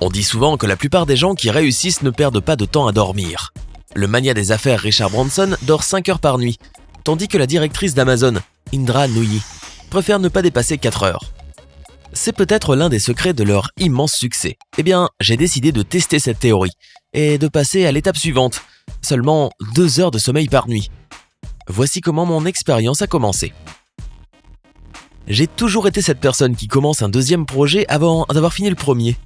On dit souvent que la plupart des gens qui réussissent ne perdent pas de temps à dormir. Le magnat des affaires Richard Branson dort 5 heures par nuit, tandis que la directrice d'Amazon, Indra Nooyi, préfère ne pas dépasser 4 heures. C'est peut-être l'un des secrets de leur immense succès. Eh bien, j'ai décidé de tester cette théorie et de passer à l'étape suivante, seulement 2 heures de sommeil par nuit. Voici comment mon expérience a commencé. J'ai toujours été cette personne qui commence un deuxième projet avant d'avoir fini le premier.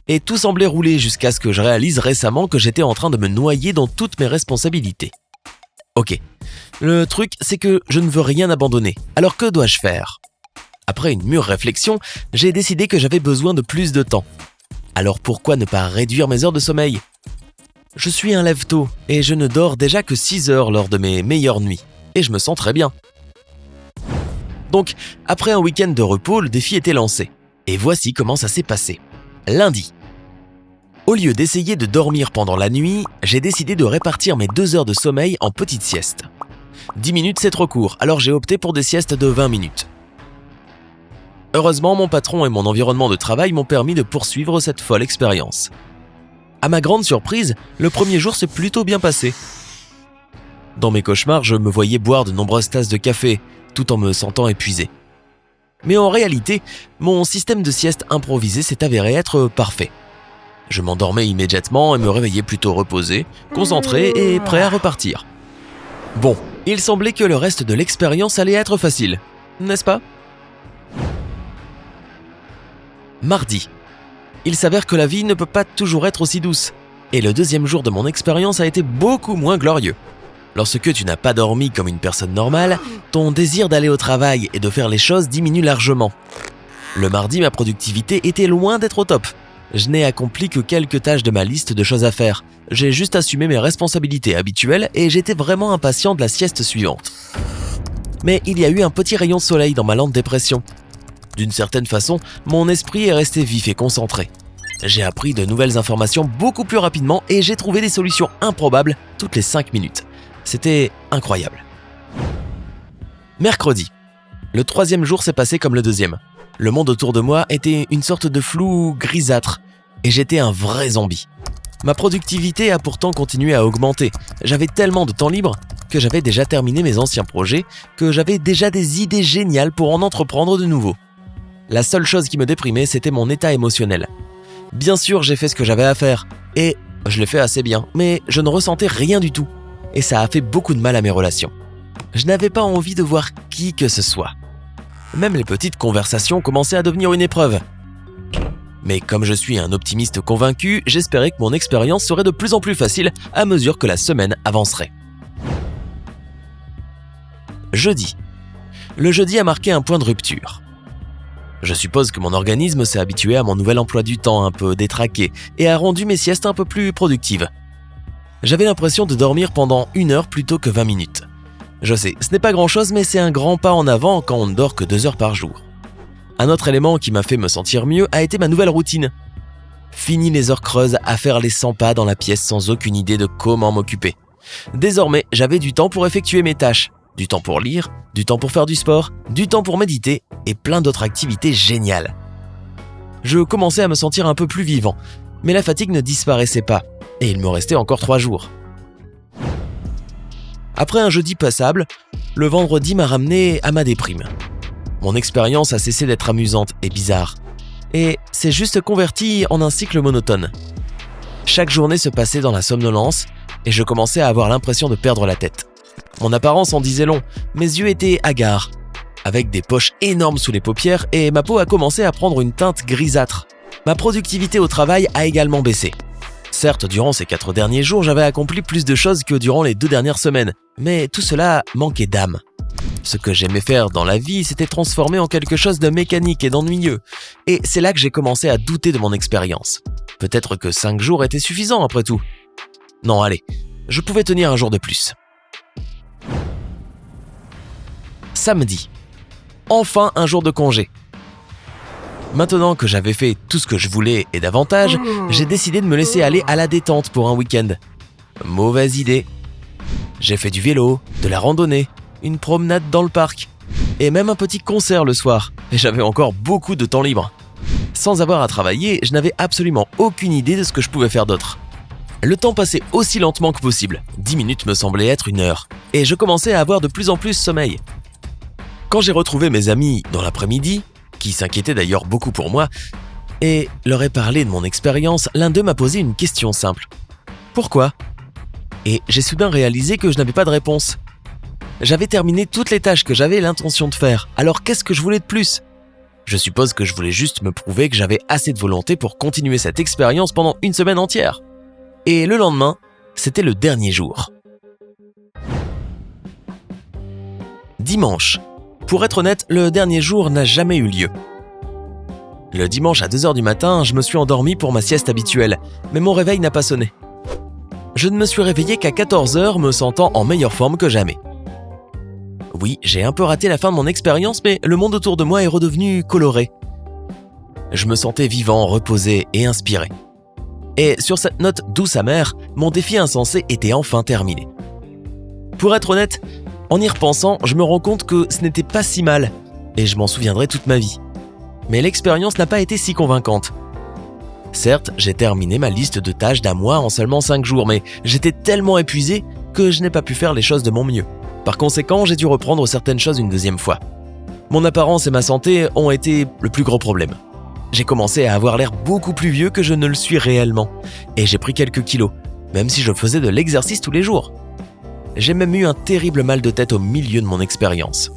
Et tout semblait rouler jusqu'à ce que je réalise récemment que j'étais en train de me noyer dans toutes mes responsabilités. Ok, le truc c'est que je ne veux rien abandonner, alors que dois-je faire ? Après une mûre réflexion, j'ai décidé que j'avais besoin de plus de temps. Alors pourquoi ne pas réduire mes heures de sommeil ? Je suis un lève-tôt et je ne dors déjà que 6 heures lors de mes meilleures nuits, et je me sens très bien. Donc, après un week-end de repos, le défi était lancé. Et voici comment ça s'est passé. Lundi. Au lieu d'essayer de dormir pendant la nuit, j'ai décidé de répartir mes 2 heures de sommeil en petites siestes. 10 minutes c'est trop court, alors j'ai opté pour des siestes de 20 minutes. Heureusement, mon patron et mon environnement de travail m'ont permis de poursuivre cette folle expérience. À ma grande surprise, le premier jour s'est plutôt bien passé. Dans mes cauchemars, je me voyais boire de nombreuses tasses de café, tout en me sentant épuisé. Mais en réalité, mon système de sieste improvisé s'est avéré être parfait. Je m'endormais immédiatement et me réveillais plutôt reposé, concentré et prêt à repartir. Bon, il semblait que le reste de l'expérience allait être facile, n'est-ce pas ? Mardi. Il s'avère que la vie ne peut pas toujours être aussi douce, et le deuxième jour de mon expérience a été beaucoup moins glorieux. Lorsque tu n'as pas dormi comme une personne normale, ton désir d'aller au travail et de faire les choses diminue largement. Le mardi, ma productivité était loin d'être au top. Je n'ai accompli que quelques tâches de ma liste de choses à faire. J'ai juste assumé mes responsabilités habituelles et j'étais vraiment impatient de la sieste suivante. Mais il y a eu un petit rayon de soleil dans ma lente dépression. D'une certaine façon, mon esprit est resté vif et concentré. J'ai appris de nouvelles informations beaucoup plus rapidement et j'ai trouvé des solutions improbables toutes les 5 minutes. C'était incroyable. Mercredi. Le 3e jour s'est passé comme le 2e. Le monde autour de moi était une sorte de flou grisâtre et j'étais un vrai zombie. Ma productivité a pourtant continué à augmenter. J'avais tellement de temps libre que j'avais déjà terminé mes anciens projets, que j'avais déjà des idées géniales pour en entreprendre de nouveaux. La seule chose qui me déprimait, c'était mon état émotionnel. Bien sûr, j'ai fait ce que j'avais à faire et je l'ai fait assez bien, mais je ne ressentais rien du tout. Et ça a fait beaucoup de mal à mes relations. Je n'avais pas envie de voir qui que ce soit. Même les petites conversations commençaient à devenir une épreuve. Mais comme je suis un optimiste convaincu, j'espérais que mon expérience serait de plus en plus facile à mesure que la semaine avancerait. Jeudi. Le jeudi a marqué un point de rupture. Je suppose que mon organisme s'est habitué à mon nouvel emploi du temps un peu détraqué et a rendu mes siestes un peu plus productives. J'avais l'impression de dormir pendant 1 heure plutôt que 20 minutes. Je sais, ce n'est pas grand-chose, mais c'est un grand pas en avant quand on ne dort que 2 heures par jour. Un autre élément qui m'a fait me sentir mieux a été ma nouvelle routine. Fini les heures creuses à faire les 100 pas dans la pièce sans aucune idée de comment m'occuper. Désormais, j'avais du temps pour effectuer mes tâches, du temps pour lire, du temps pour faire du sport, du temps pour méditer et plein d'autres activités géniales. Je commençais à me sentir un peu plus vivant, mais la fatigue ne disparaissait pas. Et il me restait encore 3 jours. Après un jeudi passable, le vendredi m'a ramené à ma déprime. Mon expérience a cessé d'être amusante et bizarre. Et s'est juste convertie en un cycle monotone. Chaque journée se passait dans la somnolence et je commençais à avoir l'impression de perdre la tête. Mon apparence en disait long, mes yeux étaient hagards, avec des poches énormes sous les paupières et ma peau a commencé à prendre une teinte grisâtre. Ma productivité au travail a également baissé. Certes, durant ces 4 derniers jours, j'avais accompli plus de choses que durant les 2 dernières semaines, mais tout cela manquait d'âme. Ce que j'aimais faire dans la vie s'était transformé en quelque chose de mécanique et d'ennuyeux, et c'est là que j'ai commencé à douter de mon expérience. Peut-être que 5 jours étaient suffisants après tout. Non, allez, je pouvais tenir un jour de plus. Samedi. Enfin un jour de congé. Maintenant que j'avais fait tout ce que je voulais et davantage, j'ai décidé de me laisser aller à la détente pour un week-end. Mauvaise idée. J'ai fait du vélo, de la randonnée, une promenade dans le parc. et même un petit concert le soir, et j'avais encore beaucoup de temps libre. Sans avoir à travailler, je n'avais absolument aucune idée de ce que je pouvais faire d'autre. Le temps passait aussi lentement que possible, 10 minutes me semblaient être une heure, et je commençais à avoir de plus en plus sommeil. Quand j'ai retrouvé mes amis dans l'après-midi, qui s'inquiétaient d'ailleurs beaucoup pour moi, et leur ai parlé de mon expérience, l'un d'eux m'a posé une question simple. Pourquoi ? Et j'ai soudain réalisé que je n'avais pas de réponse. J'avais terminé toutes les tâches que j'avais l'intention de faire, alors qu'est-ce que je voulais de plus ? Je suppose que je voulais juste me prouver que j'avais assez de volonté pour continuer cette expérience pendant une semaine entière. Et le lendemain, c'était le dernier jour. Dimanche. Pour être honnête, le dernier jour n'a jamais eu lieu. Le dimanche à 2h du matin, je me suis endormi pour ma sieste habituelle, mais mon réveil n'a pas sonné. Je ne me suis réveillé qu'à 14h, me sentant en meilleure forme que jamais. Oui, j'ai un peu raté la fin de mon expérience, mais le monde autour de moi est redevenu coloré. Je me sentais vivant, reposé et inspiré. Et sur cette note douce amère, mon défi insensé était enfin terminé. Pour être honnête, en y repensant, je me rends compte que ce n'était pas si mal, et je m'en souviendrai toute ma vie. Mais l'expérience n'a pas été si convaincante. Certes, j'ai terminé ma liste de tâches d'un mois en seulement 5 jours, mais j'étais tellement épuisé que je n'ai pas pu faire les choses de mon mieux. Par conséquent, j'ai dû reprendre certaines choses une deuxième fois. Mon apparence et ma santé ont été le plus gros problème. J'ai commencé à avoir l'air beaucoup plus vieux que je ne le suis réellement, et j'ai pris quelques kilos, même si je faisais de l'exercice tous les jours. J'ai même eu un terrible mal de tête au milieu de mon expérience.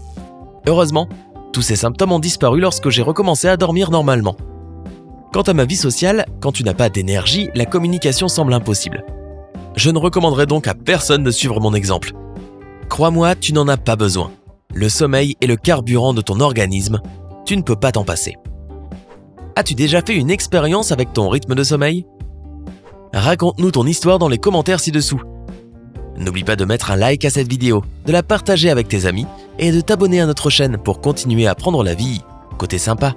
Heureusement, tous ces symptômes ont disparu lorsque j'ai recommencé à dormir normalement. Quant à ma vie sociale, quand tu n'as pas d'énergie, la communication semble impossible. Je ne recommanderais donc à personne de suivre mon exemple. Crois-moi, tu n'en as pas besoin. Le sommeil est le carburant de ton organisme, tu ne peux pas t'en passer. As-tu déjà fait une expérience avec ton rythme de sommeil ? Raconte-nous ton histoire dans les commentaires ci-dessous. N'oublie pas de mettre un like à cette vidéo, de la partager avec tes amis et de t'abonner à notre chaîne pour continuer à prendre la vie côté sympa.